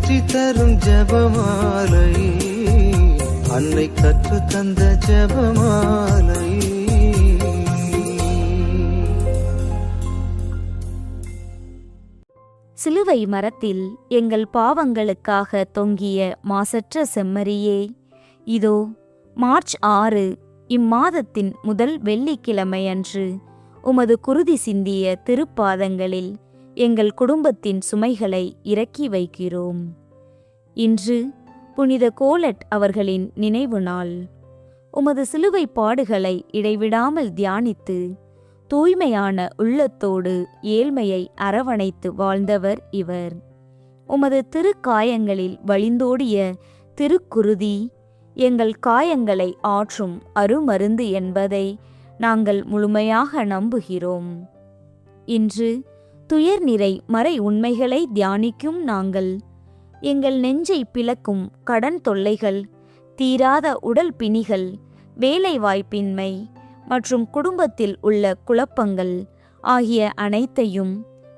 வெற்றி தரும் ஜெபமாலை, அன்னை கற்று தந்த ஜெபமாலை. சிலுவை மரத்தில் எங்கள் பாவங்களுக்காக தொங்கிய மாசற்ற செம்மறியே, இதோ மார்ச் 6 இம்மாதத்தின் முதல் வெள்ளிக்கிழமையன்று உமது குருதி சிந்திய திருப்பாதங்களில் எங்கள் குடும்பத்தின் சுமைகளை இறக்கி வைக்கிறோம். இன்று புனித கோலட் அவர்களின் நினைவு நாள். உமது சிலுவை பாடுகளை இடைவிடாமல் தியானித்து தூய்மையான உள்ளத்தோடு ஏழ்மையை அரவணைத்து வாழ்ந்தவர் இவர். உமது திருக்காயங்களில் வழிந்தோடிய திருக்குருதி எங்கள் காயங்களை ஆற்றும் அருமருந்து என்பதை நாங்கள் முழுமையாக நம்புகிறோம். இன்று துயர்நிறை மறை உண்மைகளை தியானிக்கும் நாங்கள் எங்கள் நெஞ்சை பிளக்கும் கடன் தொல்லைகள், தீராத உடல் பிணிகள், வேலைவாய்ப்பின்மை மற்றும் குடும்பத்தில் உள்ள குழப்பங்கள் ஆகிய அனைத்தையும்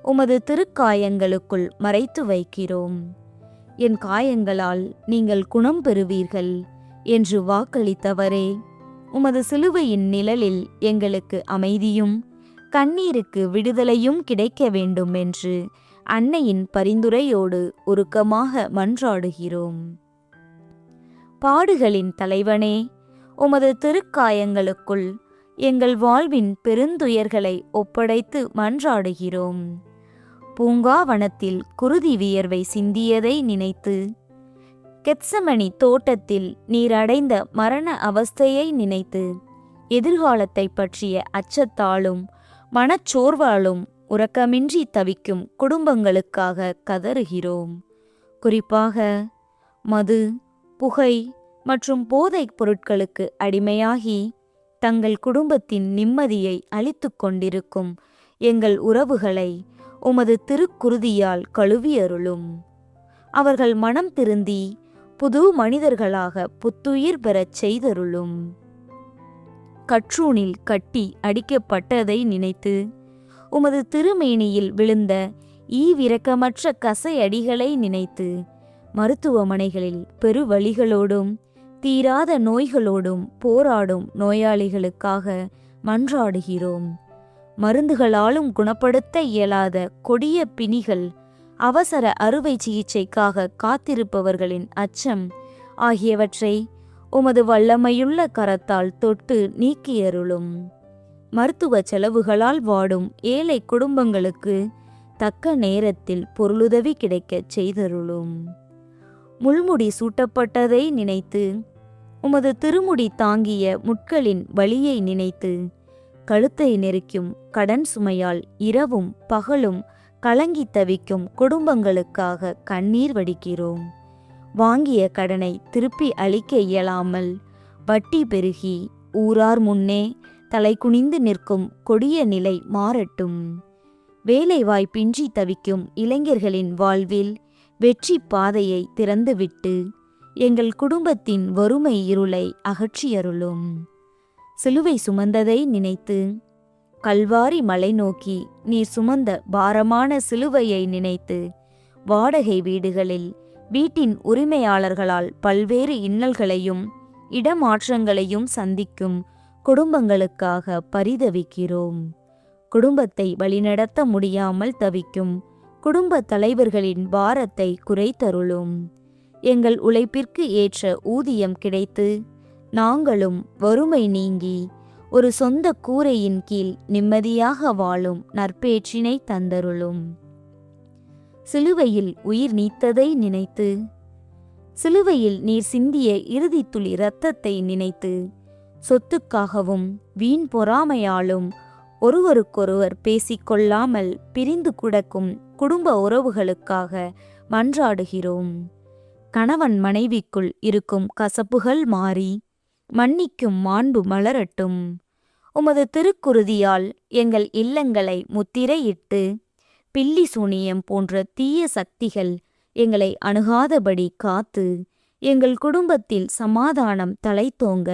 உமது திருக்காயங்களுக்குள் மறைத்து வைக்கிறோம். என் காயங்களால் நீங்கள் குணம் பெறுவீர்கள் என்று வாக்களித்தவரே, உமது சிலுவையின் நிழலில் எங்களுக்கு அமைதியும் கண்ணீருக்கு விடுதலையும் கிடைக்க வேண்டும் என்று அன்னையின் பரிந்துரையோடு உருக்கமாக மன்றாடுகிறோம். பாடுகளின் தலைவனே, உமது திருக்காயங்களுக்குள் எங்கள் வாழ்வின் பெருந்துயர்களை ஒப்படைத்து மன்றாடுகிறோம். பூங்காவனத்தில் குருதி வியர்வை சிந்தியதை நினைத்து, கெத்சமனி தோட்டத்தில் நீர் அடைந்த மரண அவஸ்தையை நினைத்து, எதிர்காலத்தை பற்றிய அச்சத்தாலும் மனச்சோர்வாலும் உறக்கமின்றி தவிக்கும் குடும்பங்களுக்காக கதறுகிறோம். குறிப்பாக மது, புகை மற்றும் போதைப் பொருட்களுக்கு அடிமையாகி தங்கள் குடும்பத்தின் நிம்மதியை அழித்து கொண்டிருக்கும் எங்கள் உறவுகளை உமது திருக்குருதியால் கழுவி அருளும். அவர்கள் மனம் திருந்தி புது மனிதர்களாக புத்துயிர் பெறச் செய்தருளும். கற்றூணில் கட்டி அடிக்கப்பட்டதை நினைத்து உமது திருமேனியில் விழுந்த ஈவிரக்கமற்ற கசையடிகளை நினைத்து மருத்துவமனைகளில் பெருவழிகளோடும் தீராத நோய்களோடும் போராடும் நோயாளிகளுக்காக மன்றாடுகிறோம். மருந்துகளாலும் குணப்படுத்த இயலாத கொடிய பிணிகள், அவசர அறுவை சிகிச்சைக்காக காத்திருப்பவர்களின் அச்சம் ஆகியவற்றை உமது வல்லமையுள்ள கரத்தால் தொட்டு நீக்கியருளும். மருத்துவ செலவுகளால் வாடும் ஏழை குடும்பங்களுக்கு தக்க நேரத்தில் பொருளுதவி கிடைக்கச் செய்தருளும். முள்முடி சூட்டப்பட்டதை நினைத்து, உமது திருமுடி தாங்கிய முட்களின் வலியை நினைத்து, கழுத்தை நெரிக்கும் கடன் சுமையால் இரவும் பகலும் கலங்கி தவிக்கும் குடும்பங்களுக்காக கண்ணீர் வடிக்கிறோம். வாங்கிய கடனை திருப்பி அளிக்க இயலாமல் வட்டி பெருகி ஊரார் முன்னே தலை குனிந்து நிற்கும் கொடிய நிலை மாறட்டும். வேலைவாய்ப்பின்றி தவிக்கும் இளைஞர்களின் வாழ்வில் வெற்றி பாதையை திறந்துவிட்டு எங்கள் குடும்பத்தின் வறுமை இருளை அகற்றியருளும். சிலுவை சுமந்ததை நினைத்து, கல்வாரி மலை நோக்கி நீர் சுமந்த பாரமான சிலுவையை நினைத்து, வாடகை வீடுகளில் வீட்டின் உரிமையாளர்களால் பல்வேறு இன்னல்களையும் இடமாற்றங்களையும் சந்திக்கும் குடும்பங்களுக்காக பரிதவிக்கிறோம். குடும்பத்தை வழிநடத்த முடியாமல் தவிக்கும் குடும்ப தலைவர்களின் பாரத்தை குறைத்தருளும். எங்கள் உழைப்பிற்கு ஏற்ற ஊதியம் கிடைத்து நாங்களும் வறுமை நீங்கி ஒரு சொந்த கூரையின் கீழ் நிம்மதியாக வாழும் நற்பேற்றினை தந்தருளும். சிலுவையில் உயிர் நீத்ததை நினைத்து, சிலுவையில் நீர் சிந்திய இறுதி துளி இரத்தத்தை நினைத்து, சொத்துக்காகவும் வீண் பொறாமையாலும் ஒருவருக்கொருவர் பேசிக்கொள்ளாமல் பிரிந்து கிடக்கும் குடும்ப உறவுகளுக்காக மன்றாடுகிறோம். கணவன் மனைவிக்குள் இருக்கும் கசப்புகள் மாறி மன்னிக்கும் மாண்பு மலரட்டும். உமது திருக்குருதியால் எங்கள் இல்லங்களை முத்திரையிட்டு பில்லி சூனியம் போன்ற தீய சக்திகள் எங்களை அணுகாதபடி காத்து எங்கள் குடும்பத்தில் சமாதானம் தலைத்தோங்க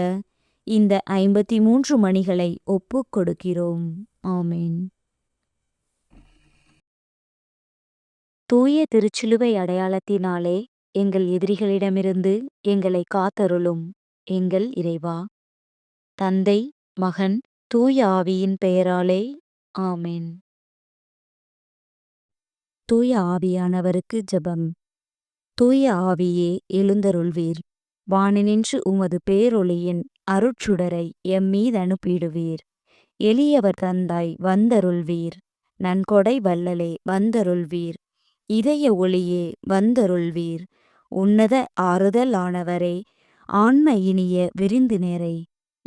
இந்த 53 மணிகளை ஒப்புக் கொடுக்கிறோம். ஆமேன். தூய திருச்சிலுவை அடையாளத்தினாலே எங்கள் எதிரிகளிடமிருந்து எங்களை காத்தருளும் எங்கள் இறைவா. தந்தை, மகன், தூய ஆவியின் பெயராலே ஆமென். தூய ஆவியானவருக்கு ஜெபம். தூய ஆவியே எழுந்தருள்வீர். வானினின்று உமது பேரொளியின் அருட்சுடரை எம்மீது அனுப்பிடுவீர். எளியவர் தந்தாய் வந்தருள்வீர். நன்கொடை வள்ளலே வந்தருள்வீர். இதய ஒளியே வந்தருள்வீர். உன்னத ஆறுதலானவரே, ஆன்ம இனிய விருந்தினரே,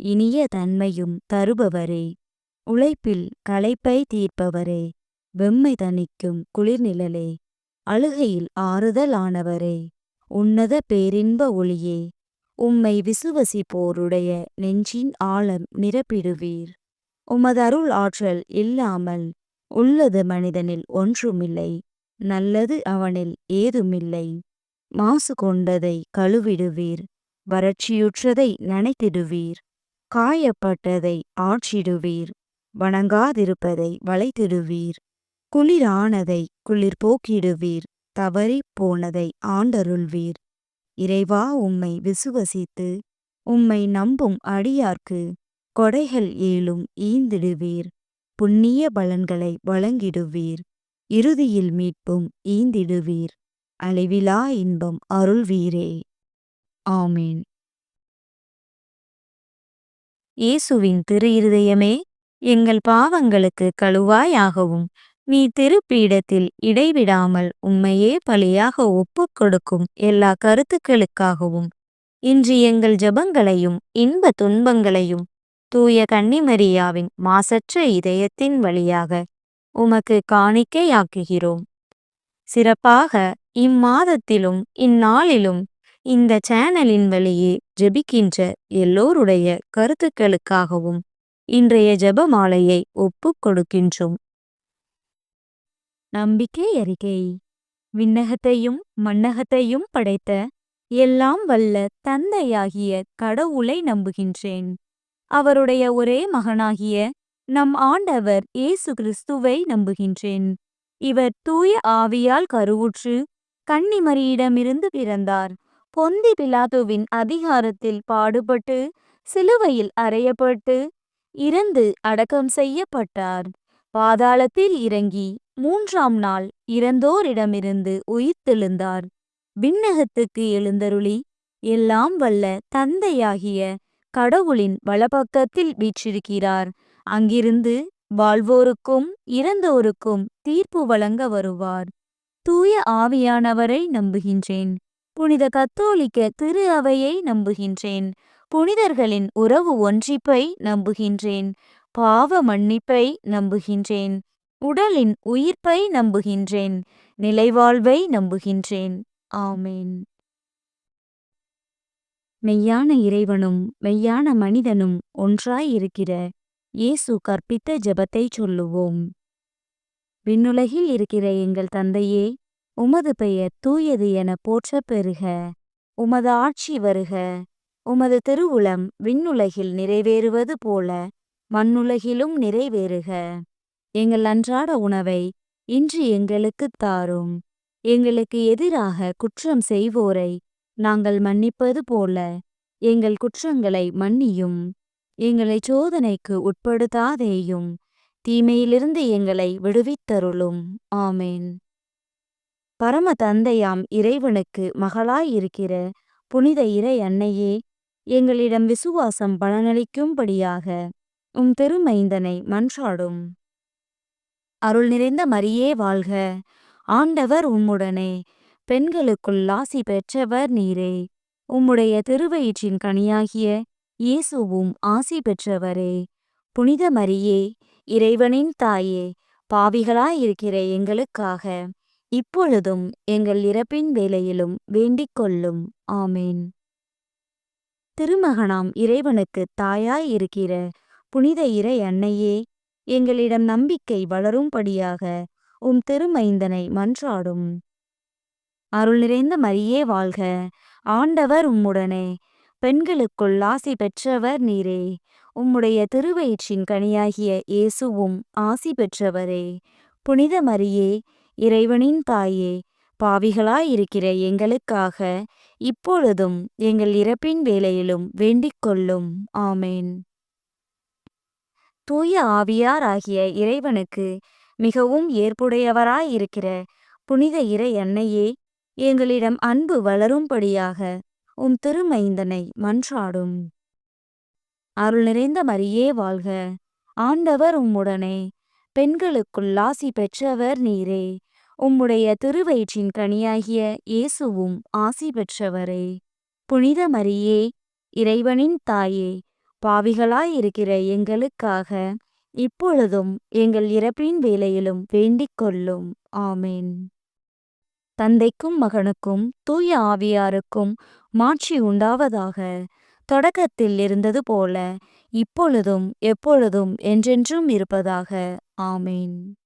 இனிய தன்மையும் தருபவரே, உழைப்பில் களைப்பை தீர்ப்பவரே, வெம்மை தணிக்கும் குளிர்நிழலே, அழுகையில் ஆறுதலானவரே, உன்னத பேரின்ப ஒளியே, உம்மை விசுவசிப்போருடைய நெஞ்சின் ஆழம் நிரப்பிடுவீர். உமது அருள் ஆற்றல் இல்லாமல் உள்ளது மனிதனில் ஒன்றுமில்லை. நல்லது அவனில் ஏதுமில்லை. மாசு கொண்டதை கழுவிடுவீர். வறட்சியுற்றதை நனைத்திடுவீர். காயப்பட்டதை ஆற்றிடுவீர். வணங்காதிருப்பதை வளைத்திடுவீர். குளிரானதை குளிர் போக்கிடுவீர். தவறிப் போனதை ஆண்டருள்வீர். இறைவா, உம்மை விசுவசித்து உம்மை நம்பும் அடியார்க்கு கொடைகள் ஏழும் ஈந்திடுவீர். புண்ணிய பலன்களை வழங்கிடுவீர். இறுதியில் மீட்பும் ஈந்திடுவீர். அழிவிலா இன்பம் அருள்வீரே. ஆமீன். இயேசுவின் திரு இருதயமே, எங்கள் பாவங்களுக்கு கழுவாயாகவும் நீ திருப்பீடத்தில் இடைவிடாமல் உம்மையே பலியாக ஒப்புக் கொடுக்கும் எல்லா கருத்துக்களுக்காகவும் இன்று எங்கள் ஜெபங்களையும் இன்ப துன்பங்களையும் தூய கன்னிமரியாவின் மாசற்ற இதயத்தின் வழியாக உமக்கு காணிக்கையாக்குகிறோம். சிறப்பாக இம்மாதத்திலும் இந்நாளிலும் இந்த சேனலின் வழியே ஜெபிக்கின்ற எல்லோருடைய கருத்துக்களுக்காகவும் இன்றைய ஜெபமாலையை ஒப்புக் கொடுக்கின்றோம். நம்பிக்கை அறிக்கை. விண்ணகத்தையும் மண்ணகத்தையும் படைத்த எல்லாம் வல்ல தந்தையாகிய கடவுளை நம்புகின்றேன். அவருடைய ஒரே மகனாகிய நம் ஆண்டவர் இயேசு கிறிஸ்துவை நம்புகின்றேன். இவர் தூய ஆவியால் கருவுற்று கன்னிமரியிடமிருந்து பிறந்தார். பொந்தி பிலாத்துவின் அதிகாரத்தில் பாடுபட்டு சிலுவையில் அறையப்பட்டு இறந்து அடக்கம் செய்யப்பட்டார். பாதாளத்தில் இறங்கி 3ஆம் நாள் இறந்தோரிடமிருந்து உயிர்த்தெழுந்தார். விண்ணகத்துக்கு எழுந்தருளி எல்லாம் வல்ல தந்தையாகிய கடவுளின் வலப்பக்கத்தில் வீற்றிருக்கிறார். அங்கிருந்து வாழ்வோருக்கும் இறந்தோருக்கும் தீர்ப்பு வழங்க வருவார். தூய ஆவியானவரை நம்புகின்றேன். புனித கத்தோலிக்க திரு அவையை நம்புகின்றேன். புனிதர்களின் உறவு ஒன்றிப்பை நம்புகின்றேன். பாவ மன்னிப்பை நம்புகின்றேன். உடலின் உயிர்ப்பை நம்புகின்றேன். நிலைவாழ்வை நம்புகின்றேன். ஆமேன். மெய்யான இறைவனும் மெய்யான மனிதனும் ஒன்றாய் இருக்கிற இயேசு கற்பித்த ஜெபத்தை சொல்லுவோம். விண்ணுலகில் இருக்கிற எங்கள் தந்தையே, உமது பெயர் தூயது என போற்றப் பெறுக. உமது ஆட்சி வருக. உமது திருவுளம் விண்ணுலகில் நிறைவேறுவது போல மண்ணுலகிலும் நிறைவேறுக. எங்கள் அன்றாட உணவை இன்று எங்களுக்குத் தாரும். எங்களுக்கு எதிராக குற்றம் செய்வோரை நாங்கள் மன்னிப்பது போல எங்கள் குற்றங்களை மன்னியும். எங்களை சோதனைக்கு உட்படுத்தாதேயும். தீமையிலிருந்து எங்களை விடுவித்தருளும். ஆமேன். பரம தந்தையாம் இறைவனுக்கு மகளாயிருக்கிற புனித இறை அன்னையே, எங்களிடம் விசுவாசம் பலனளிக்கும்படியாக உம் திருமைந்தனை மன்றாடும். அருள் நிறைந்த மரியே வாழ்க. ஆண்டவர் உம்முடனே. பெண்களுக்குள் ஆசி பெற்றவர் நீரே. உம்முடைய திருவயிற்றின் கனியாகிய இயேசுவும் ஆசி பெற்றவரே. புனித மரியே, இறைவனின் தாயே, பாவிகளாயிருக்கிற எங்களுக்காக இப்பொழுதும் எங்கள் இறப்பின் வேளையிலும் வேண்டிக் கொள்ளும். ஆமேன். திருமகனாம் இறைவனுக்கு தாயாய் இருக்கிற புனித இறை அன்னையே, எங்களிடம் நம்பிக்கை வளரும்படியாக உம் திருமைந்தனை மன்றாடும். அருள் நிறைந்த மரியே வாழ்க. ஆண்டவர் உம்முடனே. பெண்களுக்குள் ஆசி பெற்றவர் நீரே. உம்முடைய திருவயிற்றின் கனியாகிய இயேசுவும் ஆசி பெற்றவரே. புனித மரியே, இறைவனின் தாயே, பாவிகளாயிருக்கிற எங்களுக்காக இப்பொழுதும் எங்கள் இறப்பின் வேளையிலும் வேண்டிக் கொள்ளும். ஆமென். தூய ஆவியாராகிய இறைவனுக்கு மிகவும் ஏற்புடையவராயிருக்கிற புனித இறை அன்னையே, எங்களிடம் அன்பு வளரும்படியாக உம் திருமைந்தனை மன்றாடும். அருள் நிறைந்த மரியே வாழ்க. ஆண்டவர் உம்முடனே, பெண்களுக்குள் ஆசி பெற்றவர் நீரே. உம்முடைய திருவயிற்றின் கனியாகிய இயேசுவும் ஆசி பெற்றவரே. புனித மரியே, இறைவனின் தாயே, பாவிகளாயிருக்கிற எங்களுக்காக இப்பொழுதும் எங்கள் இறப்பின் வேளையிலும் வேண்டிக் கொள்ளும். ஆமென். தந்தைக்கும் மகனுக்கும் தூய ஆவியாருக்கும் மாட்சி உண்டாவதாக. தொடக்கத்தில் இருந்தது போல இப்பொழுதும் எப்பொழுதும் என்றென்றும் இருப்பதாக. ஆமென்.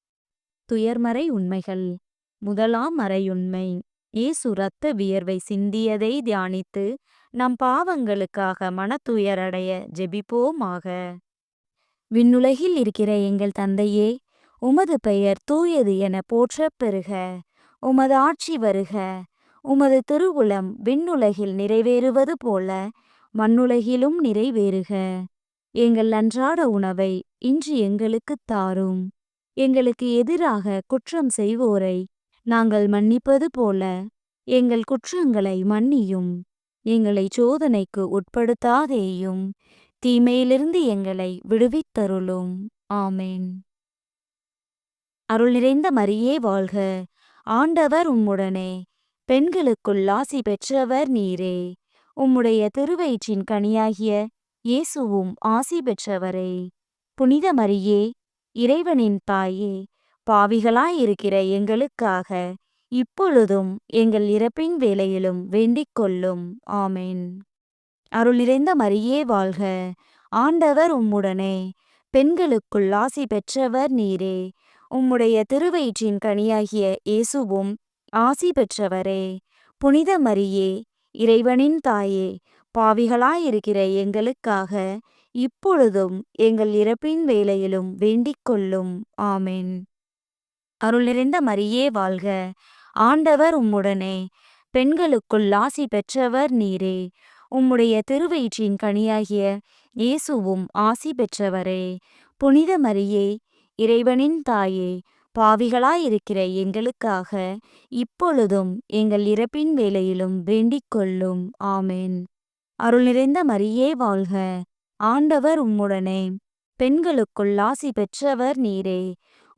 துயர்மறை உண்மைகள். முதலாம் மறையுண்மை. இயேசு இரத்த வியர்வை சிந்தியதை தியானித்து நம் பாவங்களுக்காக மனத்துயரடைய ஜெபிப்போமாக. விண்ணுலகில் இருக்கிற எங்கள் தந்தையே, உமது பெயர் தூயது என போற்றப் பெறுக. உமது ஆட்சி வருக. உமது திருவுளம் விண்ணுலகில் நிறைவேறுவது போல மண்ணுலகிலும் நிறைவேறுக. எங்கள் அன்றாட உணவை இன்று எங்களுக்குத் தாரும். எங்களுக்கு எதிராக குற்றம் செய்வோரை நாங்கள் மன்னிப்பது போல எங்கள் குற்றங்களை மன்னியும். எங்களை சோதனைக்கு உட்படுத்தாதேயும், தீமையிலிருந்து எங்களை விடுவித்தருளும். ஆமென். அருள் நிறைந்த மரியே வாழ்க. ஆண்டவர் உம்முடனே, பெண்களுக்குள் ஆசி பெற்றவர் நீரே. உம்முடைய திருவயிற்றின் கனியாகிய இயேசுவும் ஆசி பெற்றவரே. புனித மரியே, இறைவனின் தாயே, பாவிகளாயிருக்கிற எங்களுக்காக இப்பொழுதும் எங்கள் இறப்பின் வேளையிலும் வேண்டிக் கொள்ளும். ஆமென். அருள் நிறைந்த மரியே வாழ்க. ஆண்டவர் உம்முடனே, பெண்களுக்குள் ஆசி பெற்றவர் நீரே. உம்முடைய திருவயிற்றின் கனியாகிய இயேசுவும் ஆசி பெற்றவரே. புனித மரியே, இறைவனின் தாயே, பாவிகளாயிருக்கிற எங்களுக்காக இப்பொழுதும் எங்கள் இறப்பின் வேளையிலும் வேண்டிக் கொள்ளும். ஆமென். அருள் நிறைந்த மரியே வாழ்க. ஆண்டவர் உம்முடனே, பெண்களுக்குள் ஆசி பெற்றவர் நீரே. உம்முடைய திருவயிற்றின் கனியாகிய இயேசுவும் ஆசி பெற்றவரே. புனித மரியே, இறைவனின் தாயே, பாவிகளாயிருக்கிற எங்களுக்காக இப்பொழுதும் எங்கள் இறப்பின் வேளையிலும் வேண்டிக் கொள்ளும். ஆமென். அருள் நிறைந்த மரியே வாழ்க. ஆண்டவர் உம்முடனே, பெண்களுக்குள் ஆசி பெற்றவர் நீரே.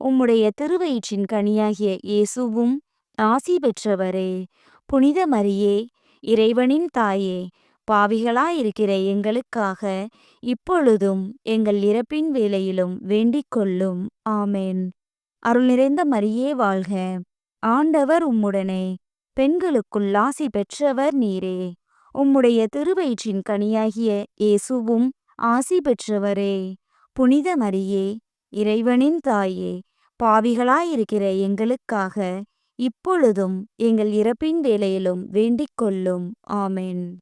உம்முடைய திருவயிற்றின் கனியாகிய இயேசுவும் ஆசி பெற்றவரே. புனித மரியே, இறைவனின் தாயே, பாவிகளாயிருக்கிற எங்களுக்காக இப்பொழுதும் எங்கள் இறப்பின் வேளையிலும் வேண்டிக் கொள்ளும். ஆமென். அருள் நிறைந்த மரியே வாழ்க. ஆண்டவர் உம்முடனே, பெண்களுக்குள் ஆசி பெற்றவர் நீரே. உம்முடைய திருவயிற்றின் கனியாகிய இயேசுவும் ஆசி பெற்றவரே. புனித மரியே, இறைவனின் தாயே, பாவிகளாயிருக்கிற எங்களுக்காக இப்பொழுதும் எங்கள் இறப்பின் வேளையிலும் வேண்டிக் கொள்ளும். ஆமென்.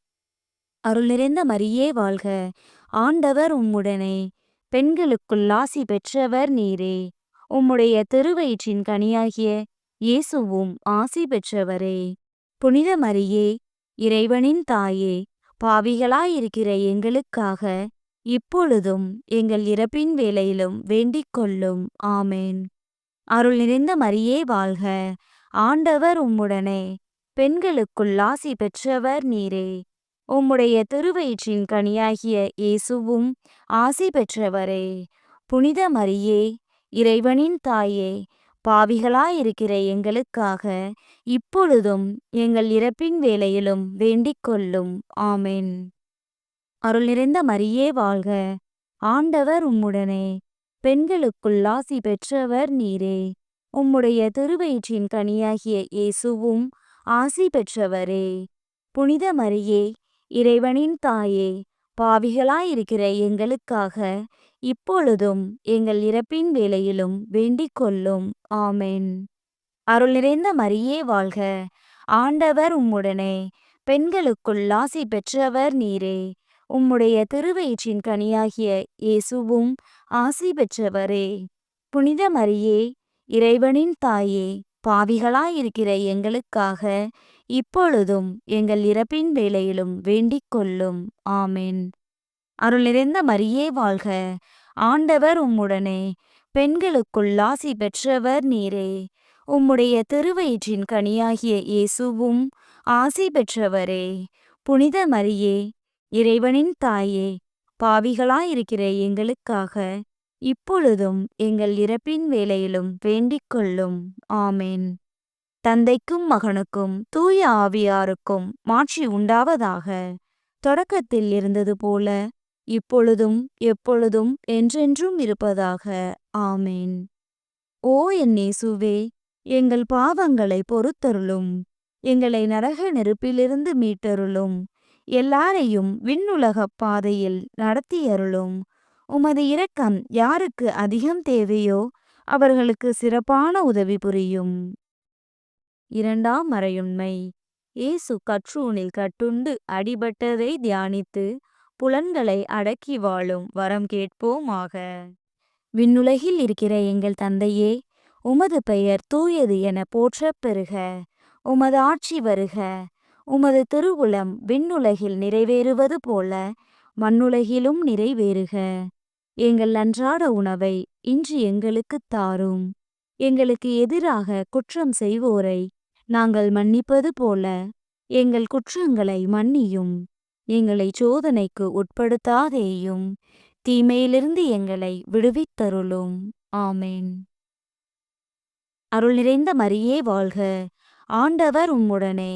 அருள் நிறைந்த மரியே வாழ்க. ஆண்டவர் உம்முடனே, பெண்களுக்குள் ஆசி பெற்றவர் நீரே. உம்முடைய திருவயிற்றின் கனியாகிய இயேசுவும் ஆசி பெற்றவரே. புனித மரியே, இறைவனின் தாயே, பாவிகளாயிருக்கிற எங்களுக்காக இப்பொழுதும் எங்கள் இறப்பின் வேளையிலும் வேண்டிக் கொள்ளும். ஆமென். அருள் நிறைந்த மரியே வாழ்க. ஆண்டவர் உம்முடனே, பெண்களுக்குள் ஆசி பெற்றவர் நீரே. உம்முடைய திருவயிற்றின் கனியாகிய இயேசுவும் ஆசி பெற்றவரே. புனித மரியே, இறைவனின் தாயே, பாவிகளாயிருக்கிற எங்களுக்காக இப்பொழுதும் எங்கள் இறப்பின் வேளையிலும் வேண்டிக் கொள்ளும். ஆமென். அருள் நிறைந்த மரியே வாழ்க. ஆண்டவர் உம்முடனே, பெண்களுக்குள் ஆசி பெற்றவர் நீரே. உம்முடைய திருவயிற்றின் கனியாகிய இயேசுவும் ஆசி பெற்றவரே. புனித மரியே, இறைவனின் தாயே, பாவிகளாயிருக்கிற எங்களுக்காக இப்பொழுதும் எங்கள் இறப்பின் வேளையிலும் வேண்டிக் கொள்ளும். ஆமென். அருள் நிறைந்த மரியே வாழ்க. ஆண்டவர் உம்முடனே, பெண்களுக்குள் ஆசி பெற்றவர் நீரே. உம்முடைய திருவயிற்றின் கனியாகிய இயேசுவும் ஆசி பெற்றவரே. புனித மரியே, இறைவனின் தாயே, பாவிகளாயிருக்கிற எங்களுக்காக இப்பொழுதும் எங்கள் இறப்பின் வேளையிலும் வேண்டிக் கொள்ளும். ஆமென். அருள் நிறைந்த மரியே வாழ்க! ஆண்டவர் உம்முடனே, பெண்களுக்குள் ஆசி பெற்றவர் நீரே. உம்முடைய திருவயிற்றின் கனியாகிய இயேசுவும் ஆசி பெற்றவரே. புனித மரியே, இறைவனின் தாயே, பாவிகளாயிருக்கிற எங்களுக்காக இப்பொழுதும் எங்கள் இறப்பின் வேளையிலும் வேண்டிக் கொள்ளும். ஆமென். தந்தைக்கும் மகனுக்கும் தூய ஆவியாருக்கும் மாட்சி உண்டாவதாக. தொடக்கத்தில் இருந்தது போல இப்பொழுதும் எப்பொழுதும் என்றென்றும் இருப்பதாக. ஆமென். ஓ என் இயேசுவே, எங்கள் பாவங்களை பொறுத்தருளும். எங்களை நரக நெருப்பிலிருந்து மீட்டருளும். எல்லாரையும் விண்ணுலகப் பாதையில் நடத்தியருளும். உமது இரக்கம் யாருக்கு அதிகம் தேவையோ அவர்களுக்கு சிறப்பான உதவி புரியும். இரண்டாம் மறையுண்மை. இயேசு கற்றூணில் கட்டுண்டு அடிபட்டதை தியானித்து புலன்களை அடக்கி வாழும் வரம் கேட்போமாக. விண்ணுலகில் இருக்கிற எங்கள் தந்தையே, உமது பெயர் தூயது என போற்றப் பெறுக. உமது ஆட்சி வருக. உமது திருவுளம் விண்ணுலகில் நிறைவேறுவது போல மண்ணுலகிலும் நிறைவேறுக. எங்கள் அன்றாட உணவை இன்று எங்களுக்குத் தாரும். எங்களுக்கு எதிராக குற்றம் செய்வோரை நாங்கள் மன்னிப்பது போல எங்கள் குற்றங்களை மன்னியும். எங்களை சோதனைக்கு உட்படுத்தாதேயும், தீமையிலிருந்து எங்களை விடுவித்தருளும். ஆமென். அருள் நிறைந்த மரியே வாழ்க! ஆண்டவர் உம்முடனே,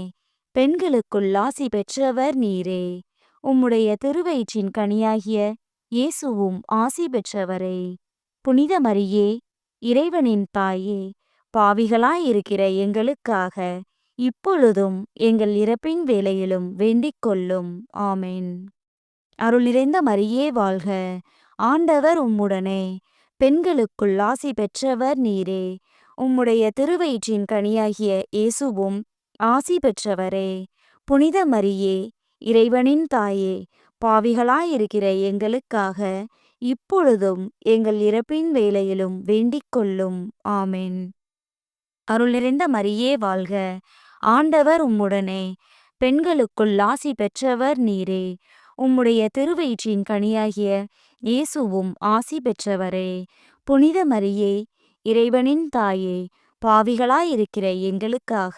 பெண்களுக்குள் ஆசி பெற்றவர் நீரே. உம்முடைய திருவயிற்றின் கனியாகிய இயேசுவும் ஆசி பெற்றவரே. புனித மரியே, இறைவனின் தாயே, பாவிகளாயிருக்கிற எங்களுக்காக இப்பொழுதும் எங்கள் இறப்பின் வேளையிலும் வேண்டிக் கொள்ளும். ஆமென். அருள் நிறைந்த மரியே வாழ்க! ஆண்டவர் உம்முடனே, பெண்களுக்குள் ஆசி பெற்றவர் நீரே. உம்முடைய திருவயிற்றின் கனியாகிய இயேசுவும் ஆசி பெற்றவரே. புனித மரியே, இறைவனின் தாயே, பாவிகளாயிருக்கிற எங்களுக்காக இப்பொழுதும் எங்கள் இறப்பின் வேளையிலும் வேண்டிக் கொள்ளும். ஆமென். அருள் நிறைந்த மரியே வாழ்க! ஆண்டவர் உம்முடனே, பெண்களுக்குள் ஆசி பெற்றவர் நீரே. உம்முடைய திருவயிற்றின் கனியாகிய இயேசுவும் ஆசி பெற்றவரே. புனித மரியே, இறைவனின் தாயே, பாவிகளாயிருக்கிற எங்களுக்காக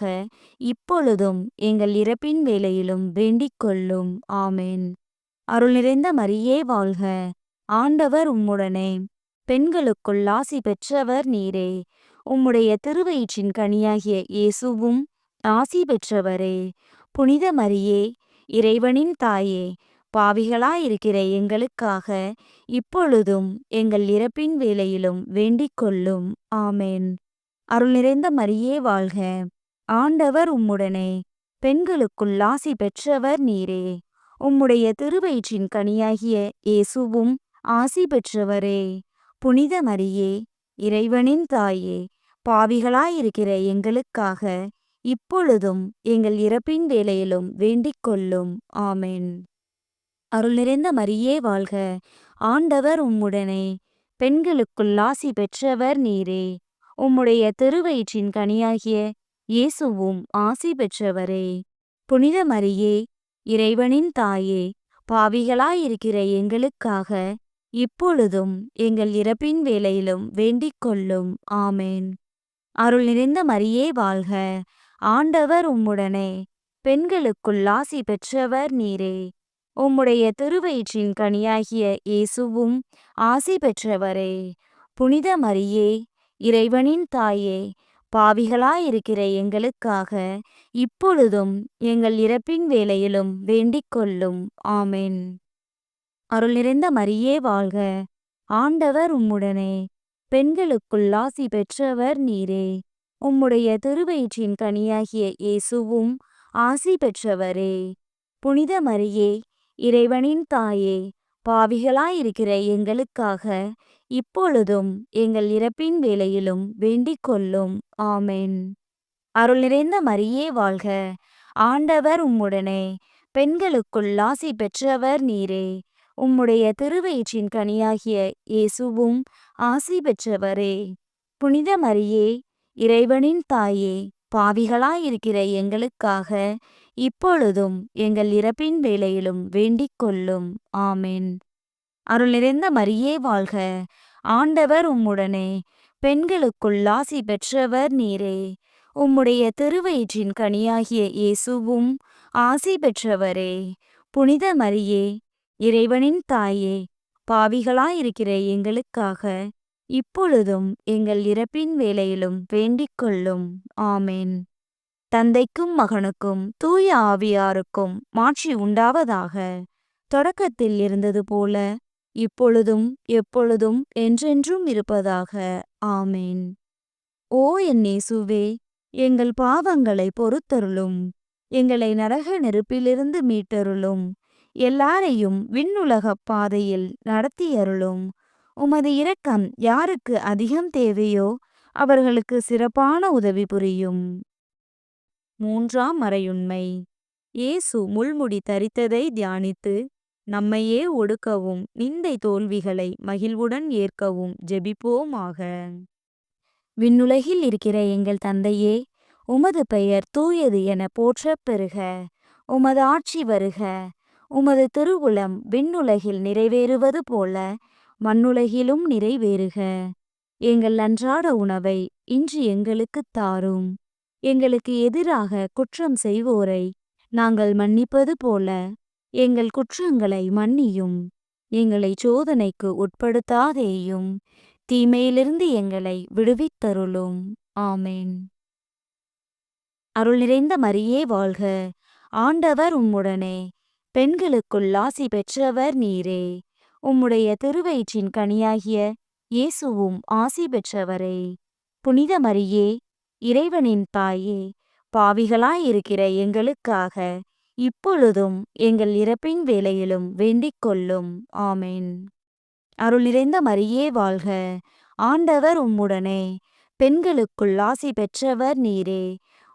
இப்பொழுதும் எங்கள் இறப்பின் வேளையிலும் வேண்டிக் கொள்ளும். ஆமென். அருள் நிறைந்த மரியே வாழ்க! ஆண்டவர் உம்முடனே, பெண்களுக்குள் ஆசி பெற்றவர் நீரே. உம்முடைய திருவயிற்றின் கனியாகிய இயேசுவும் ஆசி பெற்றவரே. புனித மரியே, இறைவனின் தாயே, பாவிகளாயிருக்கிற எங்களுக்காக இப்பொழுதும் எங்கள் இறப்பின் வேளையிலும் வேண்டிக் கொள்ளும். ஆமென். அருள் நிறைந்த மரியே வாழ்க! ஆண்டவர் உம்முடனே, பெண்களுக்குள் ஆசி பெற்றவர் நீரே. உம்முடைய திருவயிற்றின் கனியாகிய இயேசுவும் ஆசி பெற்றவரே. புனித மரியே, இறைவனின் தாயே, பாவிகளாயிருக்கிற எங்களுக்காக இப்பொழுதும் எங்கள் இறப்பின் வேளையிலும் வேண்டிக் கொள்ளும். ஆமென். அருள் நிறைந்த மரியே வாழ்க! ஆண்டவர் உம்முடனே, பெண்களுக்குள் ஆசி பெற்றவர் நீரே. உம்முடைய திருவயிற்றின் கனியாகிய இயேசுவும் ஆசி பெற்றவரே. புனித மரியே, இறைவனின் தாயே, பாவிகளாயிருக்கிற எங்களுக்காக இப்பொழுதும் எங்கள் இறப்பின் வேளையிலும் வேண்டிக் கொள்ளும். ஆமென். அருள் நிறைந்த மரியே வாழ்க! ஆண்டவர் உம்முடனே, பெண்களுக்குள் ஆசி பெற்றவர் நீரே. உம்முடைய திருவயிற்றின் கனியாகிய இயேசுவும் ஆசி பெற்றவரே. புனித மரியே, இறைவனின் தாயே, பாவிகளாயிருக்கிற எங்களுக்காக இப்பொழுதும் எங்கள் இறப்பின் வேளையிலும் வேண்டிக் கொள்ளும். ஆமென். அருள் நிறைந்த மரியே வாழ்க! ஆண்டவர் உம்முடனே, பெண்களுக்குள் ஆசி பெற்றவர் நீரே. உம்முடைய திருவயிற்றின் கனியாகிய இயேசுவும் ஆசி பெற்றவரே. புனித மரியே, இறைவனின் தாயே, பாவிகளாயிருக்கிற எங்களுக்காக இப்பொழுதும் எங்கள் இறப்பின் வேளையிலும் வேண்டிக் கொள்ளும். ஆமென். அருள் நிறைந்த மரியே வாழ்க! ஆண்டவர் உம்முடனே, பெண்களுக்குள் ஆசி பெற்றவர் நீரே. உம்முடைய திருவயிற்றின் கனியாகிய இயேசுவும் ஆசி பெற்றவரே. புனித மரியே, இறைவனின் தாயே, பாவிகளாயிருக்கிற எங்களுக்காக இப்பொழுதும் எங்கள் இறப்பின் வேளையிலும் வேண்டிக் கொள்ளும். ஆமென். அருள் நிறைந்த மரியே வாழ்க! ஆண்டவர் உம்முடனே, பெண்களுக்குள் ஆசி பெற்றவர் நீரே. உம்முடைய திருவயிற்றின் கனியாகிய இயேசுவும் ஆசி பெற்றவரே. புனித மரியே, இறைவனின் தாயே, பாவிகளாயிருக்கிற எங்களுக்காக இப்பொழுதும் எங்கள் இறப்பின் வேளையிலும் வேண்டிக் கொள்ளும். ஆமென். தந்தைக்கும் மகனுக்கும் தூய ஆவியாருக்கும் மாட்சி உண்டாவதாக. தொடக்கத்தில் இருந்தது போல இப்பொழுதும் எப்பொழுதும் என்றென்றும் இருப்பதாக. ஆமென். ஓ என் இயேசுவே, எங்கள் பாவங்களை பொறுத்தருளும். எங்களை நரக நெருப்பிலிருந்து மீட்டருளும். எல்லாரையும் விண்ணுலகப் பாதையில் நடத்தியருளும். உமது இரக்கம் யாருக்கு அதிகம் தேவையோ அவர்களுக்கு சிறப்பான உதவி புரியும். மூன்றாம் மறையுண்மை. இயேசு முள்முடி தரித்ததை தியானித்து நம்மையே ஒடுக்கவும் நிந்தை தோல்விகளை மகிழ்வுடன் ஏற்கவும் ஜெபிப்போமாக. விண்ணுலகில் இருக்கிற எங்கள் தந்தையே, உமது பெயர் தூயது என போற்றப் பெறுக. உமது ஆட்சி வருக. உமது திருவுளம் விண்ணுலகில் நிறைவேறுவது போல மண்ணுலகிலும் நிறைவேறுக. எங்கள் அன்றாட உணவை இன்று எங்களுக்குத் தாரும். எங்களுக்கு எதிராக குற்றம் செய்வோரை நாங்கள் மன்னிப்பது போல எங்கள் குற்றங்களை மன்னியும். எங்களை சோதனைக்கு உட்படுத்தாதேயும், தீமையிலிருந்து எங்களை விடுவித்தருளும். ஆமென். அருள் நிறைந்த மரியே வாழ்க! ஆண்டவர் உம்முடனே, பெண்களுக்குள் ஆசி பெற்றவர் நீரே. உம்முடைய திருவயிற்றின் கனியாகிய இயேசுவும் ஆசி பெற்றவரே. புனித மரியே, இறைவனின் தாயே, பாவிகளாயிருக்கிற எங்களுக்காக இப்பொழுதும் எங்கள் இறப்பின் வேளையிலும் வேண்டிக் கொள்ளும். ஆமென். அருள் நிறைந்த மரியே வாழ்க! ஆண்டவர் உம்முடனே, பெண்களுக்குள் ஆசி பெற்றவர் நீரே.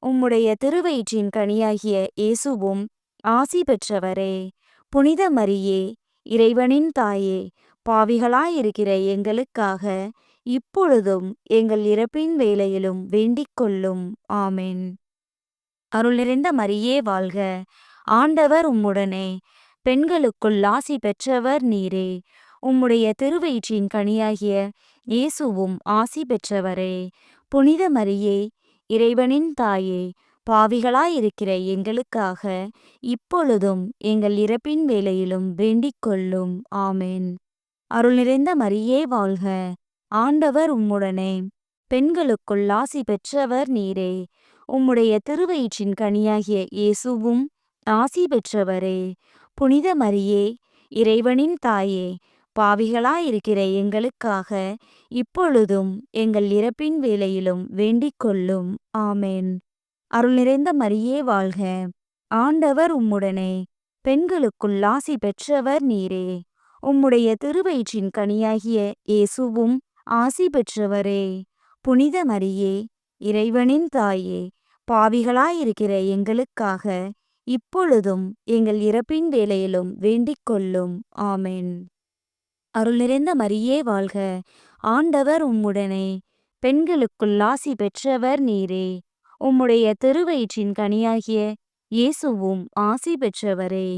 உம்முடைய திருவயிற்றின் கனியாகிய இயேசுவும் ஆசி பெற்றவரே. புனித மரியே, இறைவனின் தாயே, பாவிகளாயிருக்கிற எங்களுக்காக இப்பொழுதும் எங்கள் இறப்பின் வேளையிலும் வேண்டிக் கொள்ளும். ஆமென். அருள் நிறைந்த மரியே வாழ்க! ஆண்டவர் உம்முடனே, பெண்களுக்குள் ஆசி பெற்றவர் நீரே. உம்முடைய திருவயிற்றின் கனியாகிய இயேசுவும் ஆசி பெற்றவரே. புனித மரியே, இறைவனின் தாயே, பாவிகளாயிருக்கிற எங்களுக்காக இப்பொழுதும் எங்கள் இறப்பின் வேளையிலும் வேண்டிக் கொள்ளும். ஆமென். அருள் நிறைந்த மரியே வாழ்க! ஆண்டவர் உம்முடனே, பெண்களுக்குள் ஆசி பெற்றவர் நீரே. உம்முடைய திருவயிற்றின் கனியாகிய இயேசுவும் ஆசி பெற்றவரே. புனித மரியே, இறைவனின் தாயே, பாவிகளாயிருக்கிற எங்களுக்காக இப்பொழுதும் எங்கள் இறப்பின் வேளையிலும் வேண்டிக் கொள்ளும். ஆமென். அருள் நிறைந்த மரியே வாழ்க! ஆண்டவர் உம்முடனே, பெண்களுக்குள் ஆசி பெற்றவர் நீரே. உம்முடைய திருவயிற்றின் கனியாகிய இயேசுவும் ஆசி பெற்றவரே. புனித மரியே, இறைவனின் தாயே, பாவிகளாயிருக்கிற எங்களுக்காக இப்பொழுதும் எங்கள் இறப்பின் வேளையிலும் வேண்டிக் கொள்ளும். ஆமென். அருள் நிறைந்த மரியே வாழ்க! ஆண்டவர் உம்முடனே, பெண்களுக்குள் ஆசி பெற்றவர் நீரே. உம்முடைய திருவயிற்றின் கனியாகிய இயேசுவும் ஆசி பெற்றவரே.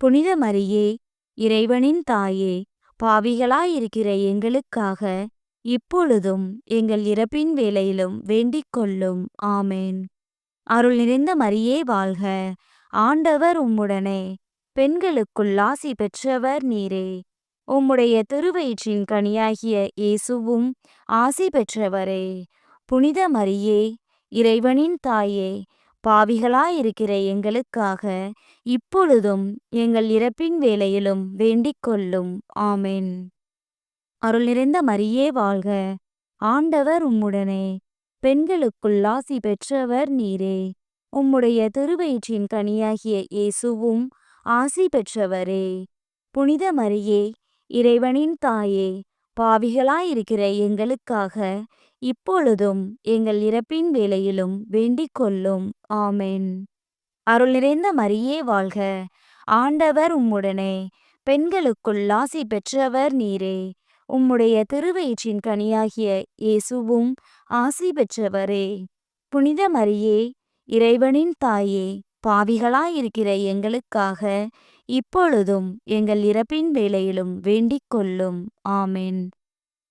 புனித மரியே, இறைவனின் தாயே, பாவிகளாயிருக்கிற எங்களுக்காக இப்பொழுதும் எங்கள் இறப்பின் வேளையிலும் வேண்டிக் கொள்ளும். ஆமென். அருள் நிறைந்த மரியே வாழ்க! ஆண்டவர் உம்முடனே, பெண்களுக்குள் ஆசி பெற்றவர் நீரே. உம்முடைய திருவயிற்றின் கனியாகிய இயேசுவும் ஆசி பெற்றவரே. புனித மரியே, இறைவனின் தாயே, பாவிகளாயிருக்கிற எங்களுக்காக இப்பொழுதும் எங்கள் இறப்பின் வேளையிலும் வேண்டிக் கொள்ளும். ஆமென். அருள் நிறைந்த மரியே வாழ்க! ஆண்டவர் உம்முடனே, பெண்களுக்குள் ஆசி பெற்றவர் நீரே. உம்முடைய திருவயிற்றின் கனியாகிய இயேசுவும் ஆசி பெற்றவரே. புனித மரியே, இறைவனின் தாயே, பாவிகளாயிருக்கிற எங்களுக்காக இப்பொழுதும் எங்கள் இறப்பின் வேளையிலும் வேண்டிக் கொள்ளும். ஆமென். அருள் நிறைந்த மரியே வாழ்க! ஆண்டவர் உம்முடனே, பெண்களுக்குள் ஆசி பெற்றவர் நீரே. உம்முடைய திருவயிற்றின் கனியாகிய இயேசுவும் ஆசி பெற்றவரே. புனித மரியே, இறைவனின் தாயே, பாவிகளாயிருக்கிற எங்களுக்காக இப்பொழுதும் எங்கள் இறப்பின் வேளையிலும் வேண்டிக் கொள்ளும். ஆமென்.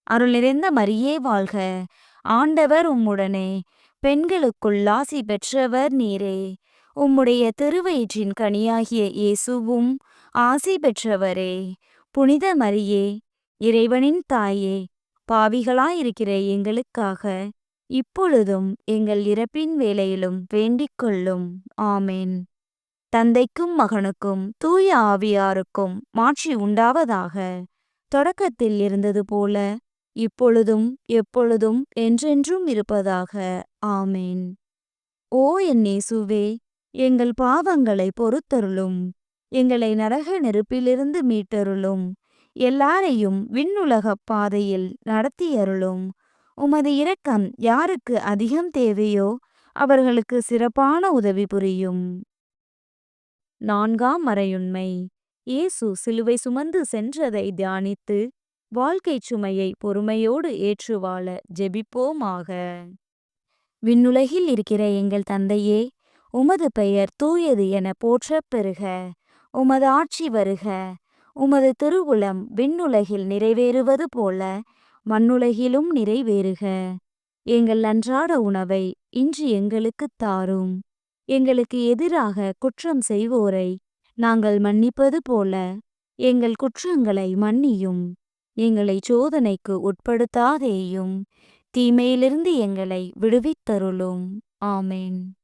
அருள் நிறைந்த மரியே வாழ்க, ஆண்டவர் உம்முடனே, பெண்களுக்குள் ஆசி பெற்றவர் நீரே. உம்முடைய திருவயிற்றின் கனியாகிய இயேசுவும் ஆசி பெற்றவரே. புனித மரியே, இறைவனின் தாயே, பாவிகளாயிருக்கிற எங்களுக்காக இப்பொழுதும் எங்கள் இறப்பின் வேளையிலும் வேண்டிக் கொள்ளும். ஆமென். தந்தைக்கும் மகனுக்கும் தூய ஆவியாருக்கும் மாட்சி உண்டாவதாக. தொடக்கத்தில் இருந்தது போல இப்பொழுதும் எப்பொழுதும் என்றென்றும் இருப்பதாக. ஆமென். ஓ என் இயேசுவே, எங்கள் பாவங்களை பொறுத்தருளும். எங்களை நரக நெருப்பிலிருந்து மீட்டருளும். எல்லாரையும் விண்ணுலகப் பாதையில் நடத்தியருளும். உமது இரக்கம் யாருக்கு அதிகம் தேவையோ அவர்களுக்கு சிறப்பான உதவி புரியும். 4ஆம் மறையுண்மை. இயேசு சிலுவை சுமந்து சென்றதை தியானித்து வாழ்க்கை சுமையை பொறுமையோடு ஏற்று வாழ ஜெபிப்போமாக. விண்ணுலகில் இருக்கிற எங்கள் தந்தையே, உமது பெயர் தூயது என போற்றப் பெறுக. உமது ஆட்சி வருக. உமது திருவுளம் விண்ணுலகில் நிறைவேறுவது போல மண்ணுலகிலும் நிறைவேறுக. எங்கள் அன்றாட உணவை இன்று எங்களுக்குத் தாரும். எங்களுக்கு எதிராக குற்றம் செய்வோரை நாங்கள் மன்னிப்பது போல எங்கள் குற்றங்களை மன்னியும். எங்களை சோதனைக்கு உட்படுத்தாதேயும், தீமையிலிருந்து எங்களை விடுவித்தருளும். ஆமென்.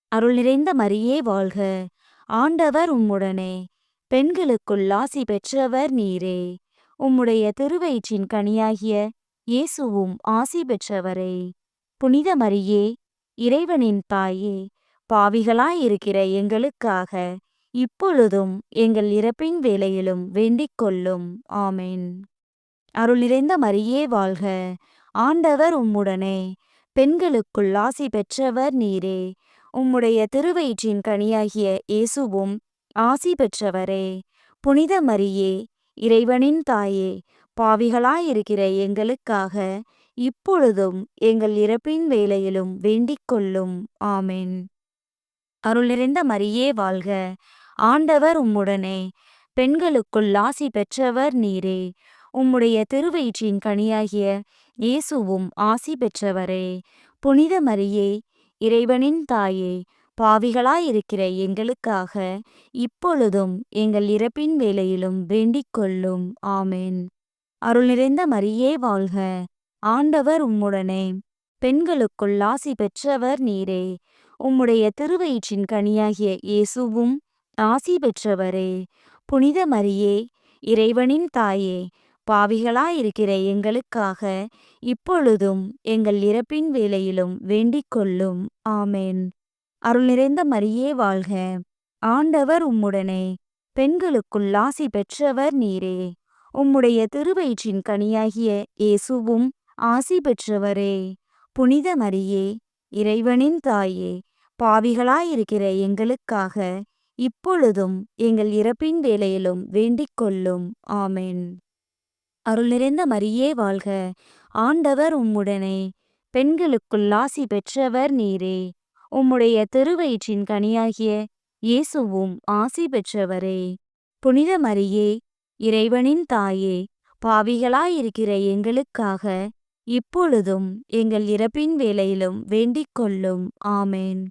அருள் நிறைந்த மரியே வாழ்க, ஆண்டவர் உம்முடனே, பெண்களுக்குள் ஆசி பெற்றவர் நீரே. உம்முடைய திருவயிற்றின் கனியாகிய இயேசுவும் ஆசி பெற்றவரே. புனித மரியே, இறைவனின் தாயே, பாவிகளாயிருக்கிற எங்களுக்காக இப்பொழுதும் எங்கள் இறப்பின் வேளையிலும் வேண்டிக் கொள்ளும். ஆமென். அருள் நிறைந்த மரியே வாழ்க, ஆண்டவர் உம்முடனே, பெண்களுக்குள் ஆசி பெற்றவர் நீரே. உம்முடைய திருவயிற்றின் கனியாகிய இயேசுவும் ஆசி பெற்றவரே. புனித மரியே, இறைவனின் தாயே, பாவிகளாயிருக்கிற எங்களுக்காக இப்பொழுதும் எங்கள் இறப்பின் வேளையிலும் வேண்டிக் கொள்ளும். ஆமென். அருள் நிறைந்த மரியே வாழ்க, ஆண்டவர் உம்முடனே, பெண்களுக்குள் ஆசி பெற்றவர் நீரே. உம்முடைய திருவயிற்றின் கனியாகிய இயேசுவும் ஆசி பெற்றவரே. புனித மரியே, இறைவனின் தாயே, பாவிகளாயிருக்கிற எங்களுக்காக இப்பொழுதும் எங்கள் இறப்பின் வேளையிலும் வேண்டிக் கொள்ளும். ஆமென். அருள் நிறைந்த மரியே வாழ்க, ஆண்டவர் உம்முடனே, பெண்களுக்குள் ஆசி பெற்றவர் நீரே. உம்முடைய திருவயிற்றின் கனியாகிய இயேசுவும் ஆசி பெற்றவரே. புனித மரியே, இறைவனின் தாயே, பாவிகளாயிருக்கிற எங்களுக்காக இப்பொழுதும் எங்கள் இறப்பின் வேளையிலும் வேண்டிக் கொள்ளும். ஆமென். அருள் நிறைந்த மரியே வாழ்க, ஆண்டவர் உம்முடனே, பெண்களுக்குள் ஆசி பெற்றவர் நீரே. உம்முடைய திருவயிற்றின் கனியாகிய இயேசுவும் ஆசி பெற்றவரே. புனித மரியே, இறைவனின் தாயே, பாவிகளாயிருக்கிற எங்களுக்காக இப்பொழுதும் எங்கள் இறப்பின் வேளையிலும் வேண்டிக் கொள்ளும். ஆமென். அருள் நிறைந்த மரியே வாழ்க, ஆண்டவர் உம்முடனே, பெண்களுக்குள் ஆசி பெற்றவர் நீரே. உம்முடைய திருவயிற்றின் கனியாகிய இயேசுவும் ஆசி பெற்றவரே. புனித மரியே, இறைவனின் தாயே, பாவிகளாயிருக்கிற எங்களுக்காக இப்பொழுதும் எங்கள் இறப்பின் வேளையிலும் வேண்டிக் கொள்ளும். ஆமென்.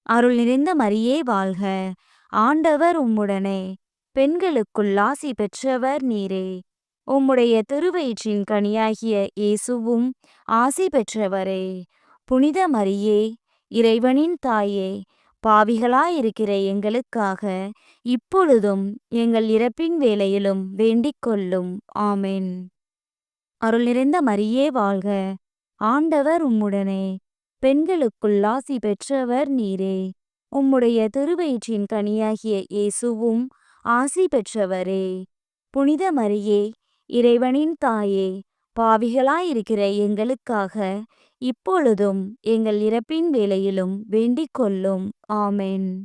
அருள் நிறைந்த மரியே வாழ்க, ஆண்டவர் உம்முடனே, பெண்களுக்குள் ஆசி பெற்றவர் நீரே. உம்முடைய திருவயிற்றின் கனியாகிய இயேசுவும் ஆசி பெற்றவரே. புனித மரியே, இறைவனின் தாயே, பாவிகளாயிருக்கிற எங்களுக்காக இப்பொழுதும் எங்கள் இறப்பின் வேளையிலும் வேண்டிக் கொள்ளும். ஆமென். அருள் நிறைந்த மரியே வாழ்க, ஆண்டவர் உம்முடனே, பெண்களுக்குள் ஆசி பெற்றவர் நீரே. உம்முடைய திருவயிற்றின் கனியாகிய இயேசுவும் ஆசி பெற்றவரே. புனித மரியே, இறைவனின் தாயே, பாவிகளாயிருக்கிற எங்களுக்காக இப்பொழுதும் எங்கள் இறப்பின் வேளையிலும் வேண்டிக் கொள்ளும். ஆமென்.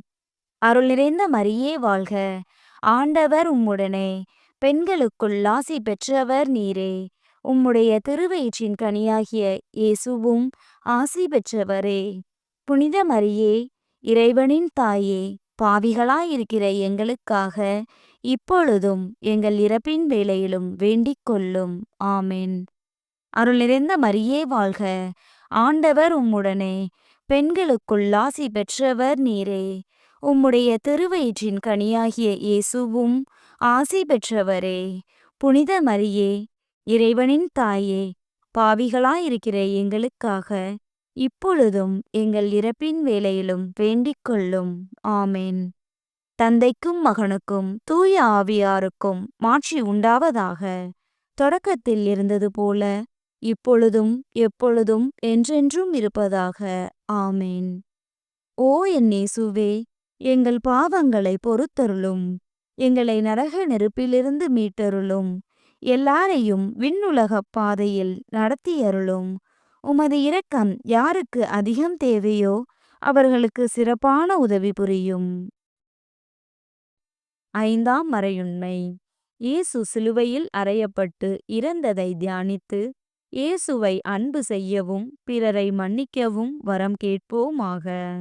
அருள் நிறைந்த மரியே வாழ்க, ஆண்டவர் உம்முடனே, பெண்களுக்குள் ஆசி பெற்றவர் நீரே. உம்முடைய திருவயிற்றின் கனியாகிய இயேசுவும் ஆசி பெற்றவரே. புனித மரியே, இறைவனின் தாயே, பாவிகளாயிருக்கிற எங்களுக்காக இப்பொழுதும் எங்கள் இறப்பின் வேளையிலும் வேண்டிக் கொள்ளும். ஆமென். அருள் நிறைந்த மரியே வாழ்க. ஆண்டவர் உம்முடனே. பெண்களுக்குள் ஆசி பெற்றவர் நீரே. உம்முடைய திருவயிற்றின் கனியாகிய இயேசுவும் ஆசி பெற்றவரே. புனித மரியே, இறைவனின் தாயே, பாவிகளாயிருக்கிற எங்களுக்காக இப்பொழுதும் எங்கள் இறப்பின் வேளையிலும் வேண்டிக் கொள்ளும். ஆமென். தந்தைக்கும் மகனுக்கும் தூய ஆவியாருக்கும் மாட்சி உண்டாவதாக. தொடக்கத்தில் இருந்தது போல இப்பொழுதும் எப்பொழுதும் என்றென்றும் இருப்பதாக. ஆமென். ஓ என் இயேசுவே, எங்கள் பாவங்களை பொறுத்தருளும். எங்களை நரக நெருப்பிலிருந்து மீட்டருளும். எல்லாரையும் விண்ணுலகப் பாதையில் நடத்தியருளும். உமது இரக்கம் யாருக்கு அதிகம் தேவையோ அவர்களுக்கு சிறப்பான உதவி புரியும். ஐந்தாம் மறையுண்மை. இயேசு சிலுவையில் அறையப்பட்டு இறந்ததை தியானித்து இயேசுவை அன்பு செய்யவும் பிறரை மன்னிக்கவும் வரம் கேட்போமாக.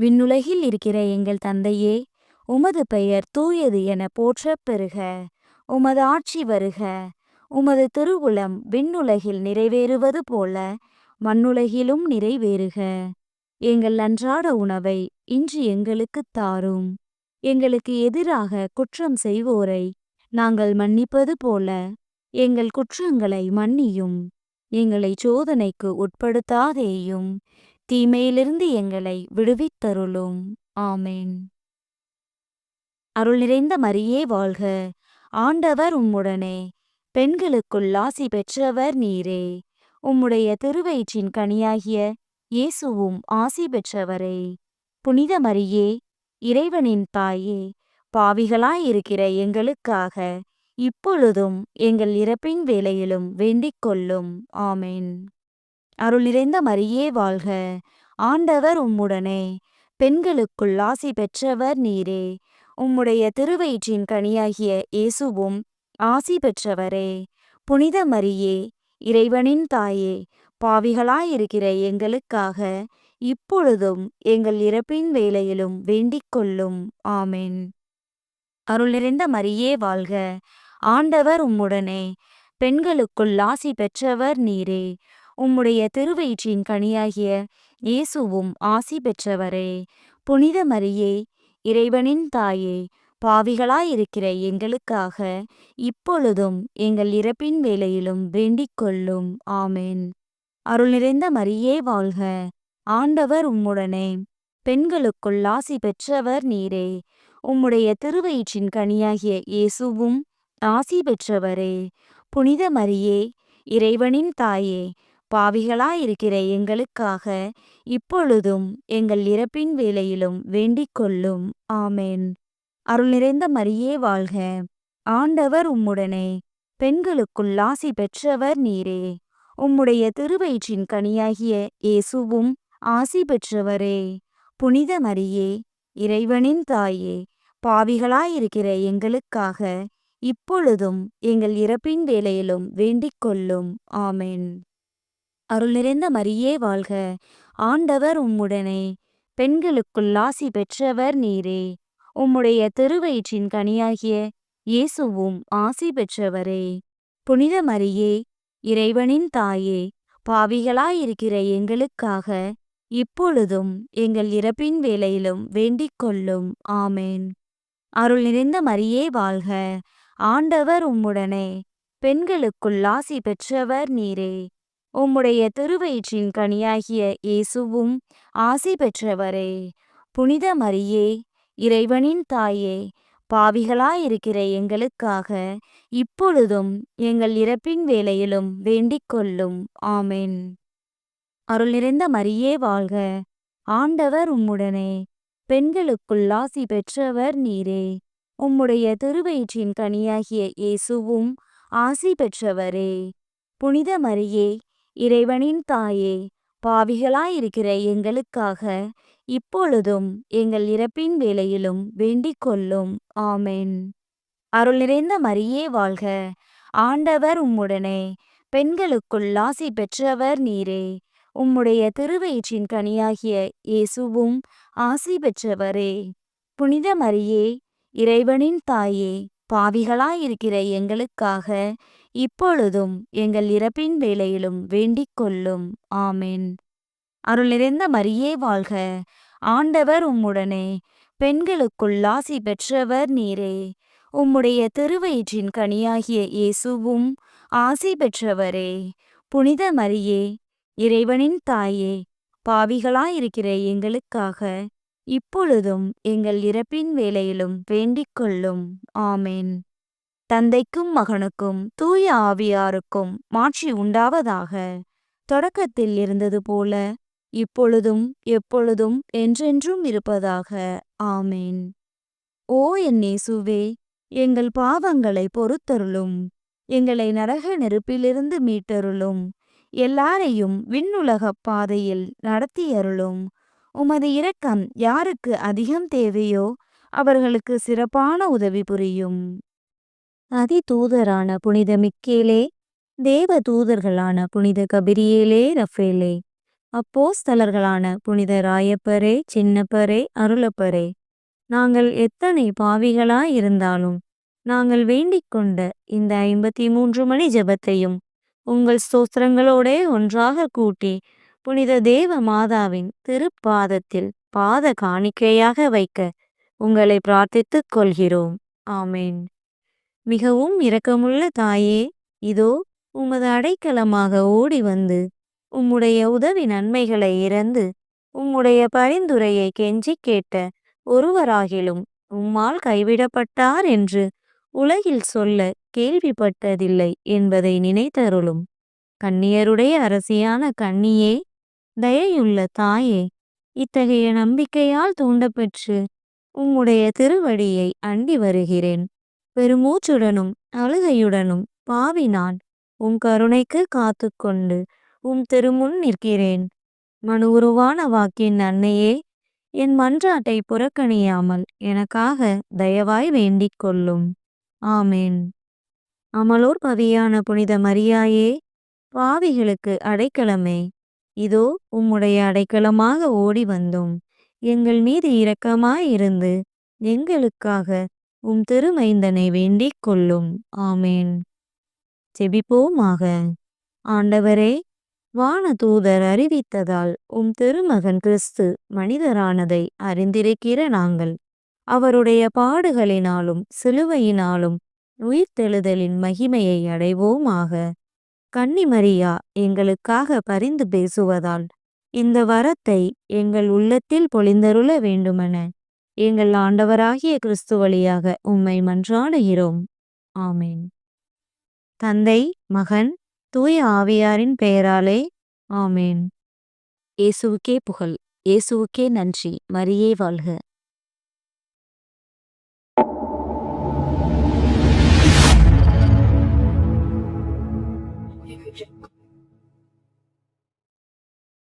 விண்ணுலகில் இருக்கிற எங்கள் தந்தையே, உமது பெயர் தூயது என போற்றப் பெறுக. உமது ஆட்சி வருக. உமது திருவுளம் விண்ணுலகில் நிறைவேறுவது போல மண்ணுலகிலும் நிறைவேறுக. எங்கள் அன்றாட உணவை இன்று எங்களுக்குத் தாரும். எங்களுக்கு எதிராக குற்றம் செய்வோரை நாங்கள் மன்னிப்பது போல எங்கள் குற்றங்களை மன்னியும். எங்களை சோதனைக்கு உட்படுத்தாதேயும், தீமையிலிருந்து எங்களை விடுவித்தருளும். ஆமென். அருள் நிறைந்த மரியே வாழ்க. ஆண்டவர் உம்முடனே. பெண்களுக்குள் ஆசி பெற்றவர் நீரே. உம்முடைய திருவயிற்றின் கனியாகிய இயேசுவும் ஆசி பெற்றவரே. புனித மரியே, இறைவனின் தாயே, பாவிகளாயிருக்கிற எங்களுக்காக இப்பொழுதும் எங்கள் இறப்பின் வேளையிலும் வேண்டிக் கொள்ளும். ஆமென். அருள் நிறைந்த மரியே வாழ்க. ஆண்டவர் உம்முடனே. பெண்களுக்குள் ஆசி பெற்றவர் நீரே. உம்முடைய திருவயிற்றின் கனியாகிய இயேசுவும் ஆசி பெற்றவரே. புனித மரியே, இறைவனின் தாயே, பாவிகளாயிருக்கிற எங்களுக்காக இப்பொழுதும் எங்கள் இறப்பின் வேளையிலும் வேண்டிக் கொள்ளும். ஆமென். அருள் நிறைந்த மரியே வாழ்க. ஆண்டவர் உம்முடனே. பெண்களுக்குள் ஆசி பெற்றவர் நீரே. உம்முடைய திருவயிற்றின் கனியாகிய இயேசுவும் ஆசி பெற்றவரே. புனித மரியே, இறைவனின் தாயே, பாவிகளாயிருக்கிற எங்களுக்காக இப்பொழுதும் எங்கள் இறப்பின் வேளையிலும் வேண்டிக் கொள்ளும். ஆமென். அருள் நிறைந்த மரியே வாழ்க. ஆண்டவர் உம்முடனே. பெண்களுக்குள் ஆசி பெற்றவர் நீரே. உம்முடைய திருவயிற்றின் கனியாகிய இயேசுவும் ஆசி பெற்றவரே. புனித மரியே, இறைவனின் தாயே, பாவிகளாயிருக்கிற எங்களுக்காக இப்பொழுதும் எங்கள் இறப்பின் வேளையிலும் வேண்டிக் கொள்ளும். ஆமென். அருள் நிறைந்த மரியே வாழ்க. ஆண்டவர் உம்முடனே. பெண்களுக்குள் ஆசி பெற்றவர் நீரே. உம்முடைய திருவயிற்றின் கனியாகிய இயேசுவும் ஆசி பெற்றவரே. புனித மரியே, இறைவனின் தாயே, பாவிகளாயிருக்கிற எங்களுக்காக இப்பொழுதும் எங்கள் இறப்பின் வேளையிலும் வேண்டிக் கொள்ளும். ஆமென். அருள் நிறைந்த மரியே வாழ்க. ஆண்டவர் உம்முடனே. பெண்களுக்குள் ஆசி பெற்றவர் நீரே. உம்முடைய திருவயிற்றின் கனியாகிய இயேசுவும் ஆசி பெற்றவரே. புனித மரியே, இறைவனின் தாயே, பாவிகளாயிருக்கிற எங்களுக்காக இப்பொழுதும் எங்கள் இறப்பின் வேளையிலும் வேண்டிக் கொள்ளும். ஆமென். அருள் நிறைந்த மரியே வாழ்க. ஆண்டவர் உம்முடனே. பெண்களுக்குள் ஆசி பெற்றவர் நீரே. உம்முடைய திருவயிற்றின் கனியாகிய இயேசுவும் ஆசி பெற்றவரே. புனித மரியே, இறைவனின் தாயே, பாவிகளாயிருக்கிற எங்களுக்காக இப்பொழுதும் எங்கள் இறப்பின் வேளையிலும் வேண்டிக் கொள்ளும். ஆமென். அருள் நிறைந்த மரியே வாழ்க. ஆண்டவர் உம்முடனே. பெண்களுக்குள் ஆசி பெற்றவர் நீரே. உம்முடைய திருவயிற்றின் கனியாகிய இயேசுவும் ஆசி பெற்றவரே. புனித மரியே, இறைவனின் தாயே, பாவிகளாயிருக்கிற எங்களுக்காக இப்பொழுதும் எங்கள் இறப்பின் வேளையிலும் வேண்டிக் கொள்ளும். ஆமென். அருள் நிறைந்த மரியே வாழ்க. ஆண்டவர் உம்முடனே, பெண்களுக்குள் ஆசி பெற்றவர் நீரே. உம்முடைய திருவயிற்றின் கனியாகிய இயேசுவும் ஆசி பெற்றவரே. புனித மரியே, இறைவனின் தாயே, பாவிகளாயிருக்கிற எங்களுக்காக இப்பொழுதும் எங்கள் இறப்பின் வேளையிலும் வேண்டிக் கொள்ளும். ஆமென். அருள் நிறைந்த மரியே வாழ்க. ஆண்டவர் உம்முடனே, பெண்களுக்குள் ஆசி பெற்றவர் நீரே. உம்முடைய திருவயிற்றின் கனியாகிய இயேசுவும் ஆசி பெற்றவரே. புனித மரியே, இறைவனின் தாயே, பாவிகளாயிருக்கிற எங்களுக்காக இப்பொழுதும் எங்கள் இறப்பின் வேளையிலும் வேண்டிக் கொள்ளும். ஆமென். தந்தைக்கும் மகனுக்கும் தூய ஆவியாருக்கும் மாட்சி உண்டாவதாக. தொடக்கத்தில் இருந்தது போல இப்பொழுதும் எப்பொழுதும் என்றென்றும் இருப்பதாக. ஆமென். ஓ என் இயேசுவே, எங்கள் பாவங்களை பொறுத்தருளும். எங்களை நரக நெருப்பிலிருந்து மீட்டருளும். எல்லாரையும் விண்ணுலகப் பாதையில் நடத்தியருளும். உமது இரக்கம் யாருக்கு அதிகம் தேவையோ அவர்களுக்கு சிறப்பான உதவி புரியும். அதிதூதரான புனித மிக்கேலே, தேவ தூதர்களான புனித கபிரியேலே, ரஃபேலே, அப்போஸ்தலர்களான புனித ராயப்பரே, சின்னப்பரே, அருளப்பரே, நாங்கள் எத்தனை பாவிகளாயிருந்தாலும் நாங்கள் வேண்டிக் கொண்ட இந்த 53 மணி ஜெபத்தையும் உங்கள் ஸ்தோத்திரங்களோடே ஒன்றாக கூட்டி புனித தேவ மாதாவின் திருப்பாதத்தில் பாத காணிக்கையாக வைக்க உங்களை பிரார்த்தித்துக் கொள்கிறோம். ஆமென். மிகவும் இரக்கமுள்ள தாயே, இதோ உமது அடைக்கலமாக ஓடி வந்து உம்முடைய உதவி நன்மைகளை இறந்து உம்முடைய பரிந்துரையை கெஞ்சி கேட்ட ஒருவராகிலும் உம்மால் கைவிடப்பட்டார் என்று உலகில் சொல்ல கேள்விப்பட்டதில்லை என்பதை நினைத்தருளும். கன்னியருடைய அரசியான கன்னியே, தயையுள்ள தாயே, இத்தகைய நம்பிக்கையால் தூண்டப்பெற்று உம்முடைய திருவடியை அண்டி வருகிறேன். பெருமூச்சுடனும் அழுகையுடனும் பாவி நான் உம் கருணைக்கு காத்துக்கொண்டு உம் திருமுன் நிற்கிறேன். மனு உருவான வாக்கின் அன்னையே, என் மன்றாட்டை புறக்கணியாமல் எனக்காக தயவாய் வேண்டிக் கொள்ளும். ஆமென். அமலோர் பவியான புனித மரியாயே, பாவிகளுக்கு அடைக்கலமே, இதோ உம்முடைய அடைக்கலமாக ஓடி வந்தோம். எங்கள் மீது இரக்கமாயிருந்து எங்களுக்காக உம் திருமைந்தனை வேண்டிக் கொள்ளும். ஆமென். ஜெபிப்போமாக. ஆண்டவரே, வானதூதர் அறிவித்ததால் உம் திருமகன் கிறிஸ்து மனிதரானதை அறிந்திருக்கிற நாங்கள் அவருடைய பாடுகளினாலும் சிலுவையினாலும் உயிர்த்தெழுதலின் மகிமையை அடைவோமாக. கன்னிமரியா எங்களுக்காக பரிந்து பேசுவதால் இந்த வரத்தை எங்கள் உள்ளத்தில் பொழிந்தருள வேண்டுமென எங்கள் ஆண்டவராகிய கிறிஸ்து வழியாக உம்மை மன்றாடுகிறோம். ஆமென். தந்தை, மகன், தூய ஆவியாரின் பெயராலே. ஆமென். இயேசுவுக்கே புகழ். இயேசுவுக்கே நன்றி. மரியே வாழ்க.